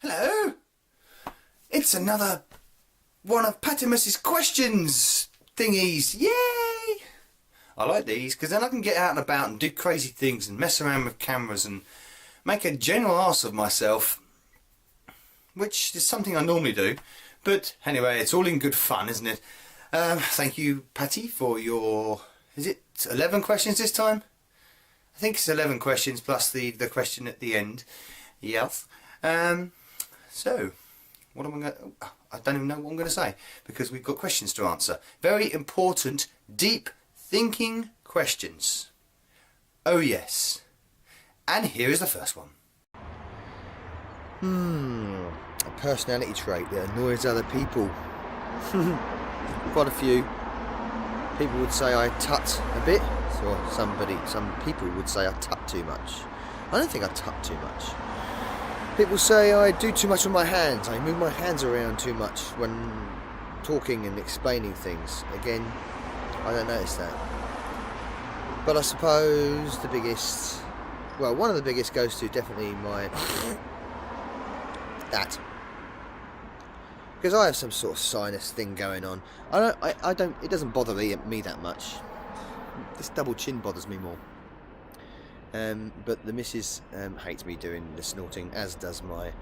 Hello! It's another one of Pattimus's questions thingies. Yay! I like these because then I can get out and about and do crazy things and mess around with cameras and make a general arse of myself, which is something I normally do. But anyway, it's all in good fun, isn't it? Thank you, Patti, for your... Is it 11 questions this time? I think it's 11 questions plus the question at the end. Yes. So, what am I going to... I don't even know what I'm going to say because we've got questions to answer. Very important, deep thinking questions. Oh yes. And here is the first one. A personality trait that annoys other people. Quite a few. People would say I tut a bit, or some people would say I tut too much. I don't think I tut too much. People say I do too much with my hands. I move my hands around too much when talking and explaining things. Again, I don't notice that. But I suppose the biggest, well, one of the biggest goes to definitely my that. Because I have some sort of sinus thing going on. I don't. It doesn't bother me that much. This double chin bothers me more. But the missus hates me doing the snorting, as does my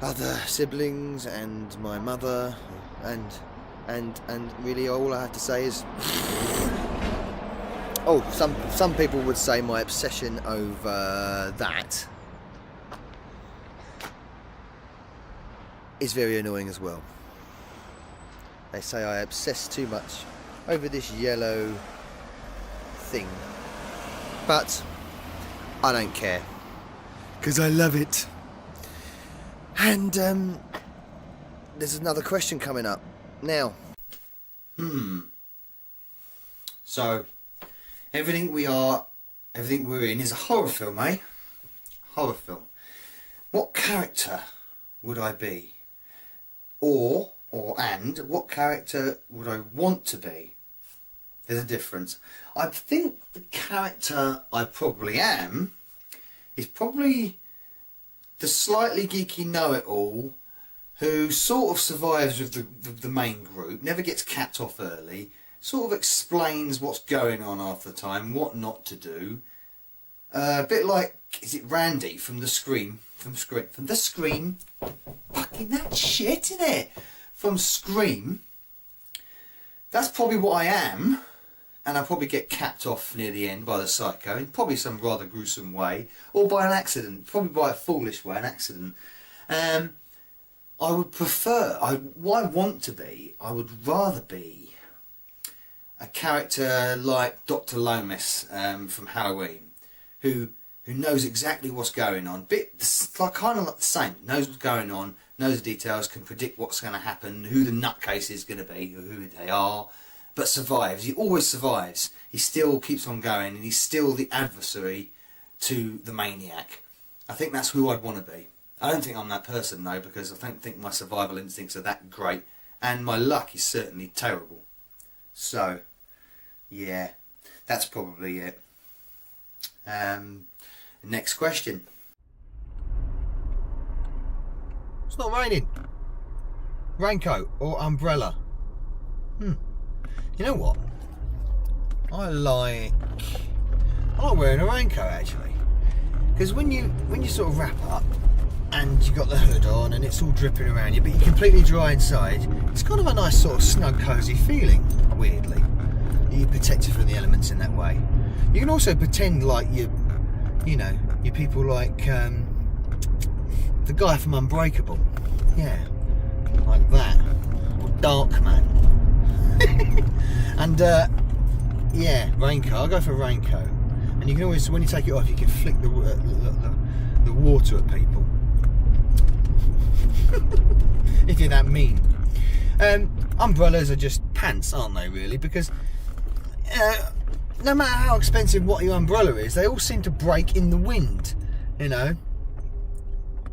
other siblings and my mother, and really all I have to say is, oh, some people would say my obsession over that is very annoying as well. They say I obsess too much over this yellow thing, but I don't care because I love it. And there's another question coming up now. So everything we're in is a horror film, eh? Horror film. What character would I be? And what character would I want to be? There's a difference. I think the character I probably am is probably the slightly geeky know-it-all who sort of survives with the main group, never gets capped off early, sort of explains what's going on half the time, what not to do. A bit like, is it Randy from The Scream? From The Scream? Fucking that shit, isn't it? From Scream. That's probably what I am. And I probably get capped off near the end by the psycho in probably some rather gruesome way, or by an accident, probably by a foolish way, an accident. I would prefer, what I want to be, I would rather be a character like Dr. Loomis from Halloween, who knows exactly what's going on. Kind of like the same, knows what's going on, knows the details, can predict what's going to happen, who the nutcase is going to be, who they are. But survives. He always survives. He still keeps on going, and he's still the adversary to the maniac. I think that's who I'd want to be. I don't think I'm that person though, because I don't think my survival instincts are that great, and my luck is certainly terrible. So, yeah, that's probably it. Next question. It's not raining. Raincoat or umbrella? You know what? I like wearing a raincoat actually, because when you sort of wrap up and you got the hood on and it's all dripping around you, but you're completely dry inside, it's kind of a nice sort of snug, cosy feeling. Weirdly, you're protected from the elements in that way. You can also pretend like you're people like the guy from Unbreakable, yeah, like that, or Darkman. And yeah, raincoat. I'll go for raincoat. And you can always, when you take it off, you can flick the water at people. If you're that mean. Umbrellas are just pants, aren't they? Really, because no matter how expensive what your umbrella is, they all seem to break in the wind. You know.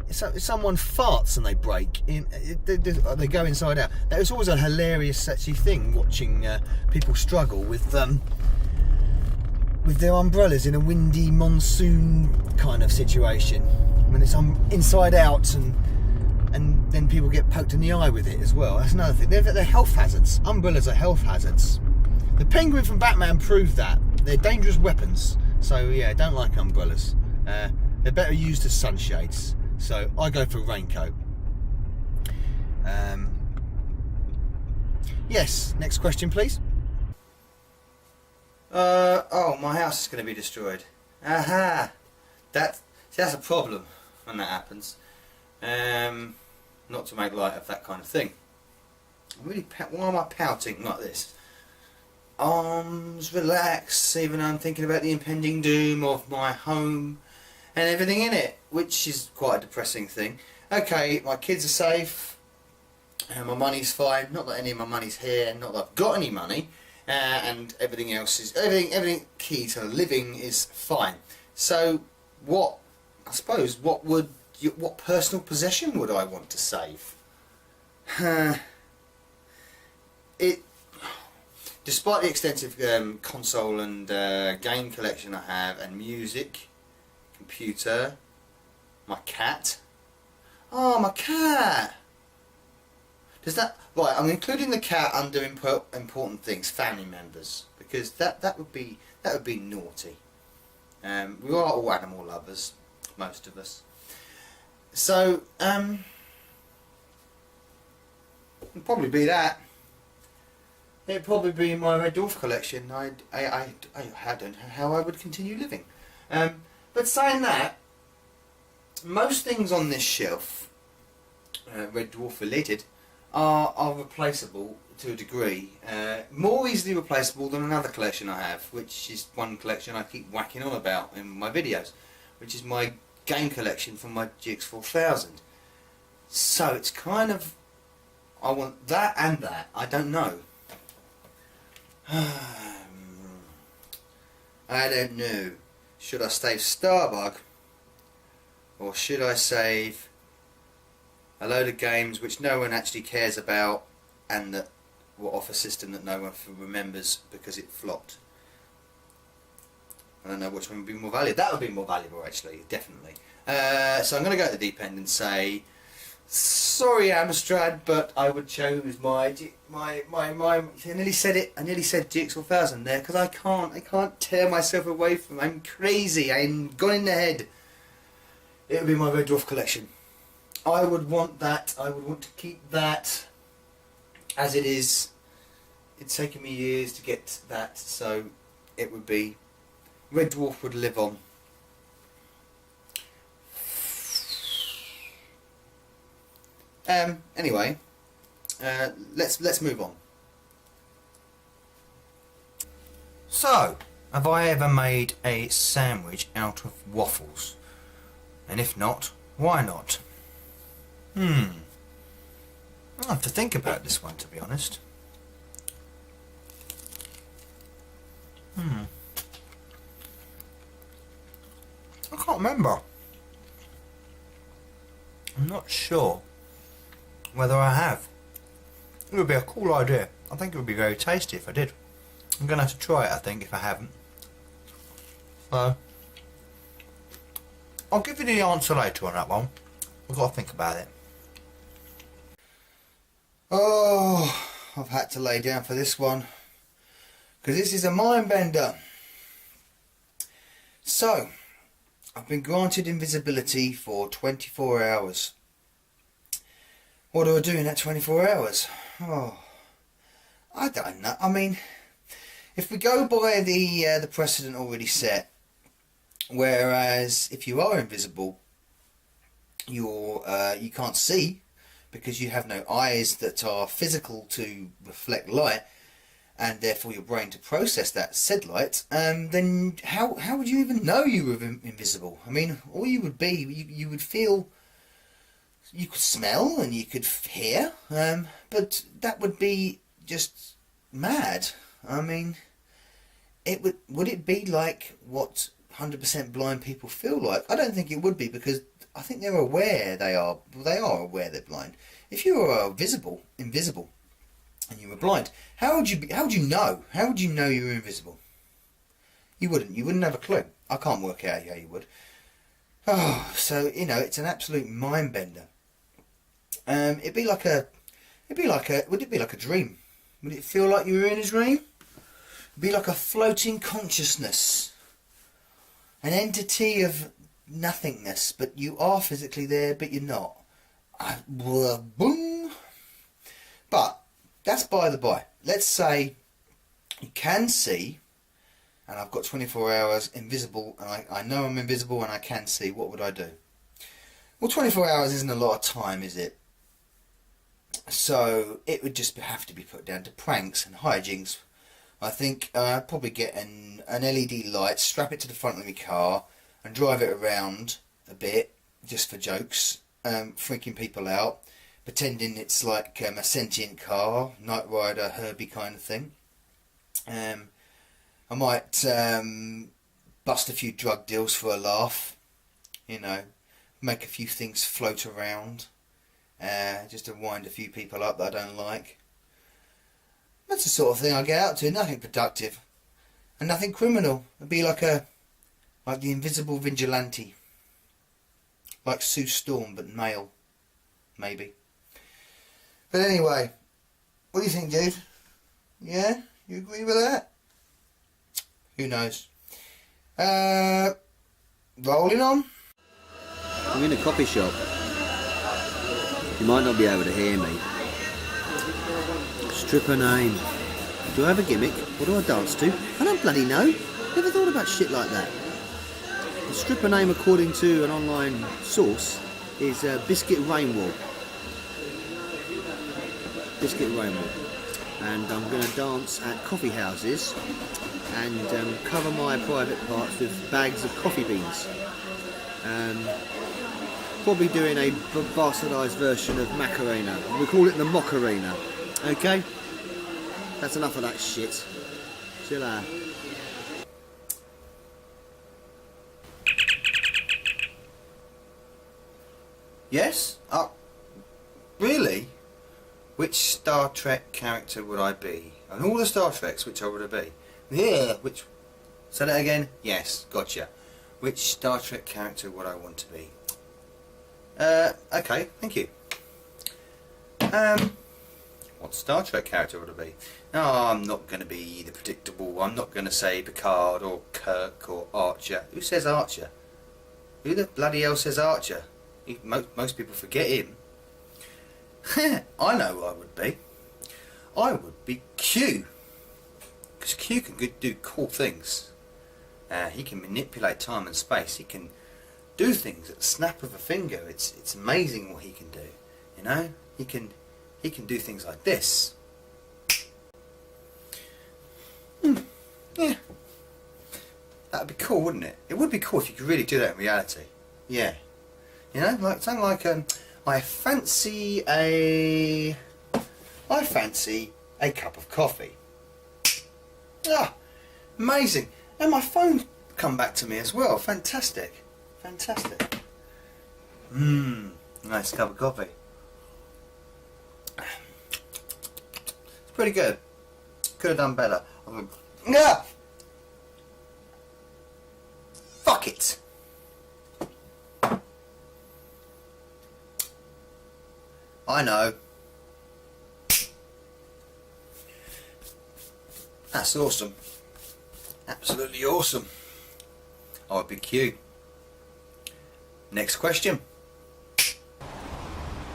If someone farts and they break, they go inside out. That was always a hilarious, sexy thing, watching people struggle with their umbrellas in a windy monsoon kind of situation, when it's inside out and and then people get poked in the eye with it as well. That's another thing. They're health hazards. Umbrellas are health hazards. The Penguin from Batman proved that. They're dangerous weapons. So yeah, don't like umbrellas. They're better used as sunshades. So I go for Raincoat. Yes, next question please. Oh, my house is going to be destroyed. Aha! That's a problem when that happens. Not to make light of that kind of thing. Why am I pouting like this? Arms relax, even though I'm thinking about the impending doom of my home and everything in it, which is quite a depressing thing. Okay, my kids are safe, and my money's fine. Not that any of my money's here, not that I've got any money, and everything else is everything key to living is fine. So, what personal possession would I want to save? Despite the extensive console and game collection I have, and music, computer, my cat. Oh, my cat! Does that... Right, I'm including the cat under important things, family members, because that would be naughty. We are all animal lovers, most of us. So, it'd probably be that. It'd probably be my Red Dwarf collection. I don't know how I would continue living. But saying that, most things on this shelf, Red Dwarf related, are replaceable to a degree. More easily replaceable than another collection I have, which is one collection I keep whacking on about in my videos, which is my game collection from my GX4000. So it's kind of... I want that and that. I don't know. I don't know. Should I save Starbug, or should I save a load of games which no one actually cares about and that were off a system that no one remembers because it flopped? I don't know which one would be more valuable. That would be more valuable actually, definitely. So I'm going to go to the deep end and say, sorry Amstrad, but I would choose my I nearly said it. I nearly said GX4000 there because I can't tear myself away from it. I'm crazy. I'm gone in the head. It would be my Red Dwarf collection. I would want that. I would want to keep that as it is. It's taken me years to get that, so it would be Red Dwarf would live on. Anyway, let's move on. So, have I ever made a sandwich out of waffles? And if not, why not? I have to think about this one, to be honest. I can't remember. I'm not sure whether I have. It would be a cool idea. I think it would be very tasty if I did. I'm going to have to try it, I think, if I haven't. So, I'll give you the answer later on that one. I've got to think about it. Oh, I've had to lay down for this one, because this is a mind bender. So, I've been granted invisibility for 24 hours. What do I do in that 24 hours? Oh, I don't know. I mean, if we go by the precedent already set, whereas if you are invisible, you can't see because you have no eyes that are physical to reflect light, and therefore your brain to process that said light, then how would you even know you were invisible? I mean, all you would be, you would feel, you could smell and you could hear, but that would be just mad. I mean, would it be like what 100% blind people feel like? I don't think it would be, because I think they're aware they are aware they're blind. If you were invisible, and you were blind, how would you know? How would you know you were invisible? You wouldn't have a clue. I can't work out how you would. Oh, so, you know, it's an absolute mind bender. It'd be like a would it be like a dream? Would it feel like you were in a dream? It'd be like a floating consciousness, an entity of nothingness, but you are physically there, but you're not. Boom. But that's by the by. Let's say you can see, and I've got 24 hours invisible, and I know I'm invisible and I can see. What would I do? Well, 24 hours isn't a lot of time, is it? So it would just have to be put down to pranks and hijinks. I think I'd probably get an LED light, strap it to the front of my car and drive it around a bit, just for jokes, freaking people out, pretending it's like a sentient car, Knight Rider, Herbie kind of thing. I might bust a few drug deals for a laugh, you know, make a few things float around, just to wind a few people up that I don't like. That's the sort of thing I get out to. Nothing productive and nothing criminal. It'd be like the invisible vigilante, like Sue Storm but male, maybe. But anyway, what do you think, dude? Yeah, you agree with that? Who knows? Rolling on. I'm in a coffee shop. You might not be able to hear me. Stripper name. Do I have a gimmick? What do I dance to? I don't bloody know. Never thought about shit like that. The stripper name, according to an online source, is Biscuit Rainwall. Biscuit Rainwall. And I'm going to dance at coffee houses and cover my private parts with bags of coffee beans. Probably doing a bastardised version of Macarena. We call it the Macarena. Okay? That's enough of that shit. See you later. Yes? Really? Which Star Trek character would I be? And all the Star Treks, which I would be? Yeah, which... Say that again? Yes, gotcha. Which Star Trek character would I want to be? Okay, thank you. What Star Trek character would I be? No, I'm not going to be the predictable. I'm not going to say Picard or Kirk or Archer. Who says Archer? Who the bloody hell says Archer? Most people forget him. I know who I would be. I would be Q. Because Q can do cool things. He can manipulate time and space. He can do things at the snap of a finger. It's amazing what he can do. You know, he can do things like this. Yeah, that'd be cool, wouldn't it? It would be cool if you could really do that in reality. Yeah, you know, like something like I fancy a cup of coffee. Ah, amazing! And my phone come back to me as well. Fantastic, fantastic. Nice cup of coffee. It's pretty good. Could have done better. Yeah. Fuck it. I know. That's awesome. Absolutely awesome. I would be Q. Next question.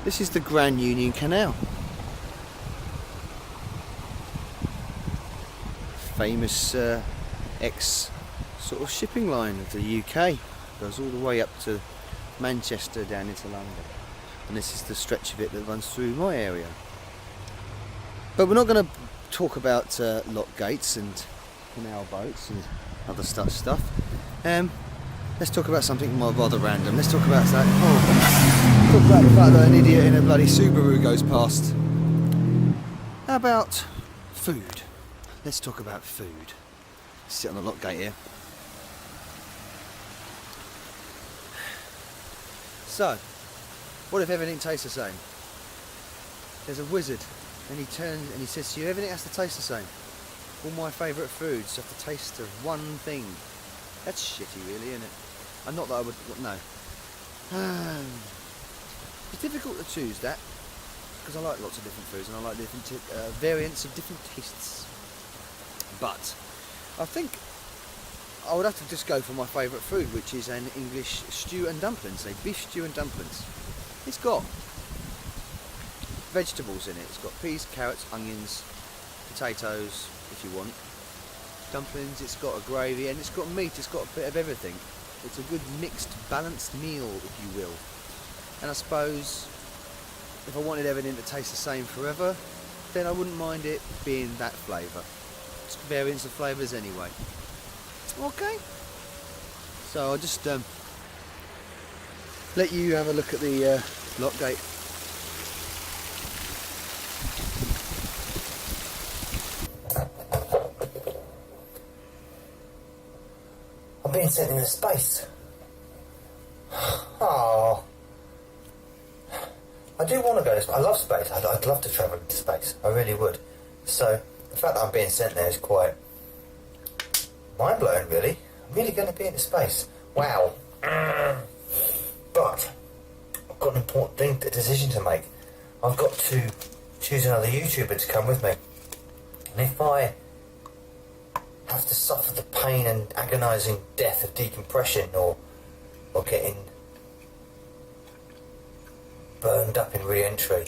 This is the Grand Union Canal. Famous ex sort of shipping line of the UK. Goes all the way up to Manchester down into London. And this is the stretch of it that runs through my area. But we're not going to talk about lock gates and canal boats and other stuff. Let's talk about something rather random. Let's talk about that. Talk about the fact that an idiot in a bloody Subaru goes past. How about food? Let's talk about food. Sit on the lock gate here. So, what if everything tastes the same? There's a wizard, and he turns and he says to you, everything has to taste the same. All my favourite foods have to taste of one thing. That's shitty, really, isn't it? And not that I would, no. It's difficult to choose that. because I like lots of different foods and I like different variants of different tastes. But I think I would have to just go for my favourite food, which is an English stew and dumplings, a beef stew and dumplings. It's got vegetables in it. It's got peas, carrots, onions, potatoes, if you want. Dumplings, it's got a gravy, and it's got meat, it's got a bit of everything. It's a good mixed, balanced meal, if you will. And I suppose if I wanted everything to taste the same forever, then I wouldn't mind it being that flavour. It's variants of flavours anyway. Okay. So I'll just let you have a look at the lock gate. I'm being sent into space. Oh. I do want to go to space. I love space. I'd love to travel into space. I really would. So the fact that I'm being sent there is quite mind-blowing, really. I'm really going to be into space. Wow. But I've got an important decision to make. I've got to choose another YouTuber to come with me. And if I have to suffer the pain and agonising death of decompression or getting burned up in re-entry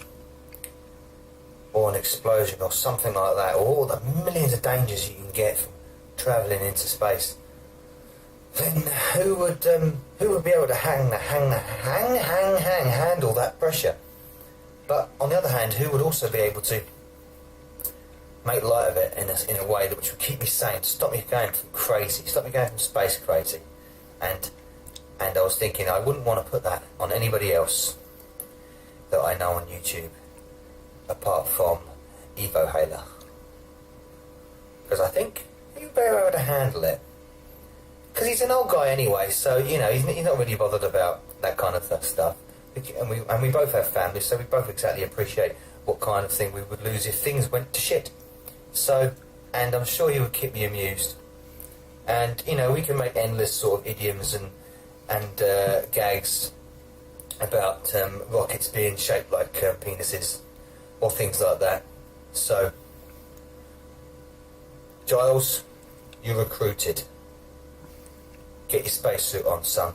or an explosion or something like that, or all the millions of dangers you can get from travelling into space, then who would be able to handle that pressure? But on the other hand, who would also be able to make light of it in a way that which would keep me sane, stop me going crazy, stop me going from space crazy? And I was thinking I wouldn't want to put that on anybody else that I know on YouTube apart from Evo Haler, because I think he'd be able to handle it, because he's an old guy anyway, so you know he's not really bothered about that kind of stuff, and we both have families, so we both exactly appreciate what kind of thing we would lose if things went to shit. So, and I'm sure he would keep me amused, and you know we can make endless sort of idioms and gags about rockets being shaped like penises or things like that. So, Giles, you're recruited. Get your spacesuit on, son.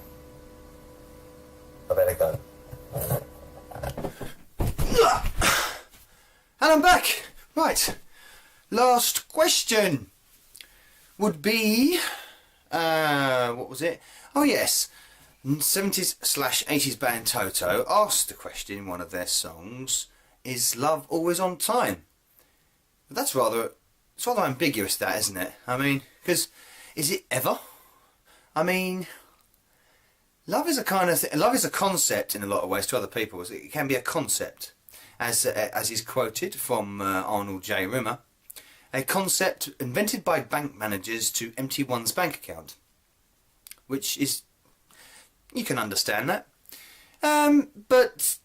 I better go. And I'm back. Right. Last question would be, what was it? Oh yes, 70s/80s band Toto asked the question in one of their songs, is love always on time? But it's rather ambiguous, that, isn't it? I mean, because is it ever? I mean, love is a kind of love is a concept in a lot of ways to other people. It can be a concept, as is quoted from Arnold J. Rimmer, a concept invented by bank managers to empty one's bank account, which is, you can understand that, but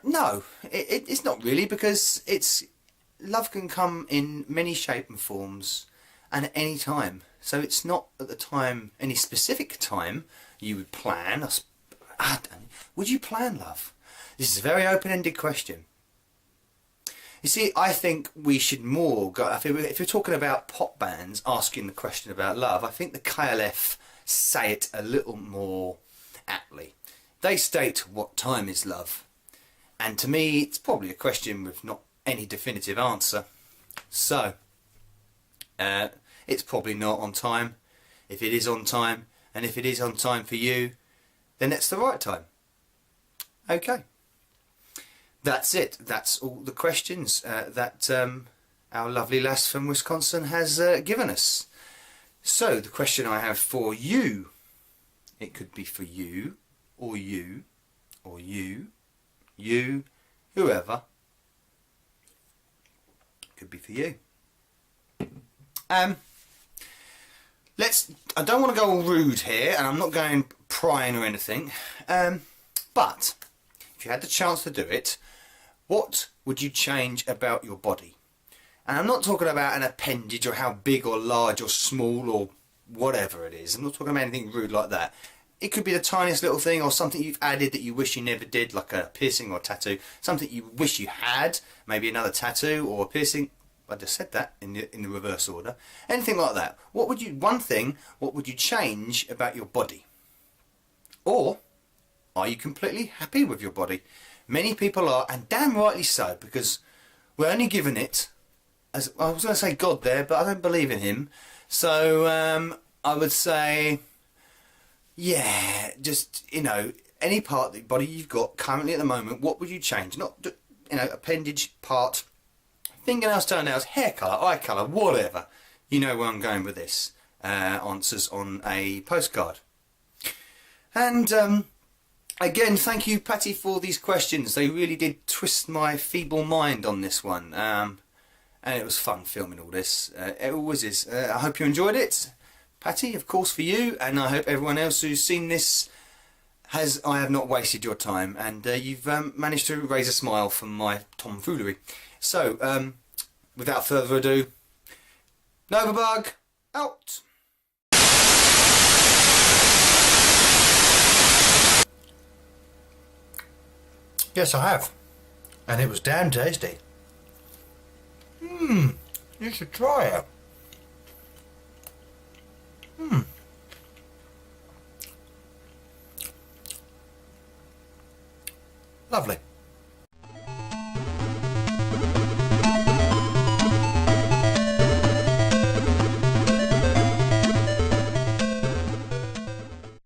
no, it's not really, because love can come in many shape and forms and at any time. So it's not at the time, any specific time you would plan. Would you plan love? This is a very open-ended question. You see, I think we should more go, if you're talking about pop bands asking the question about love, I think the KLF say it a little more aptly. They state, what time is love? And to me, it's probably a question with not any definitive answer. So, it's probably not on time. If it is on time, and if it is on time for you, then it's the right time. Okay. That's it. That's all the questions that our lovely lass from Wisconsin has given us. So, the question I have for you, it could be for you, or you, or you, whoever. It could be for you. I don't want to go all rude here, and I'm not going prying or anything, but if you had the chance to do it, what would you change about your body? And I'm not talking about an appendage or how big or large or small or whatever it is. I'm not talking about anything rude like that. It could be the tiniest little thing, or something you've added that you wish you never did, like a piercing or a tattoo. Something you wish you had, maybe another tattoo or a piercing. I just said that in the reverse order. Anything like that. What would you change about your body? Or are you completely happy with your body? Many people are, and damn rightly so, because we're only given it, as I was going to say God there, but I don't believe in him. So I would say, yeah, just, you know, any part of the body you've got currently at the moment, what would you change? Not, you know, appendage, part, fingernails, toenails, hair colour, eye colour, whatever. You know where I'm going with this. Answers on a postcard. And again, thank you, Patti, for these questions. They really did twist my feeble mind on this one. And it was fun filming all this. It always is. I hope you enjoyed it. Patti, of course, for you. And I hope everyone else who's seen this I have not wasted your time. And you've managed to raise a smile from my tomfoolery. So, without further ado, Novabug, out! Yes, I have. And it was damn tasty. You should try it. Lovely.